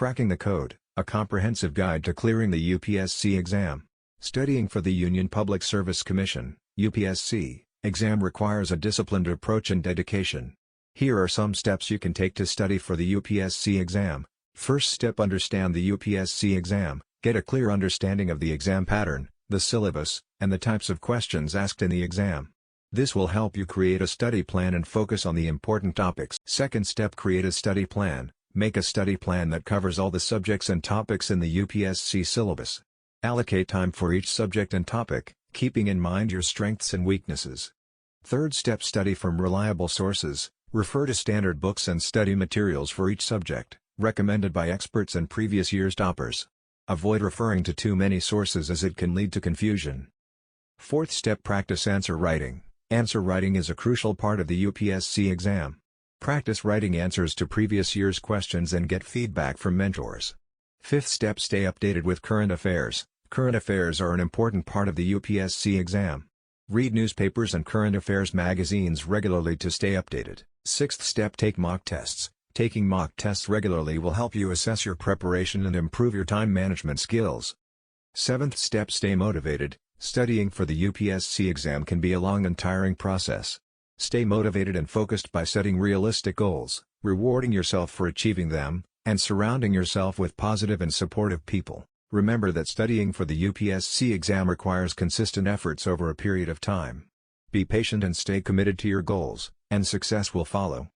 Cracking the Code, a comprehensive guide to clearing the UPSC exam. Studying for the Union Public Service Commission (UPSC) exam requires a disciplined approach and dedication. Here are some steps you can take to study for the UPSC exam. First step: understand the UPSC exam. Get a clear understanding of the exam pattern, the syllabus, and the types of questions asked in the exam. This will help you create a study plan and focus on the important topics. Second step: create a study plan. Make a study plan that covers all the subjects and topics in the UPSC syllabus. Allocate time for each subject and topic, keeping in mind your strengths and weaknesses. Third step: study from reliable sources. Refer to standard books and study materials for each subject, recommended by experts and previous year's toppers. Avoid referring to too many sources as it can lead to confusion. Fourth step: practice answer writing. Answer writing is a crucial part of the UPSC exam. Practice writing answers to previous year's questions and get feedback from mentors. Fifth step: stay updated with current affairs. Current affairs are an important part of the UPSC exam. Read newspapers and current affairs magazines regularly to stay updated. Sixth step: take mock tests. Taking mock tests regularly will help you assess your preparation and improve your time management skills. Seventh step: stay motivated. Studying for the UPSC exam can be a long and tiring process. Stay motivated and focused by setting realistic goals, rewarding yourself for achieving them, and surrounding yourself with positive and supportive people. Remember that studying for the UPSC exam requires consistent efforts over a period of time. Be patient and stay committed to your goals, and success will follow.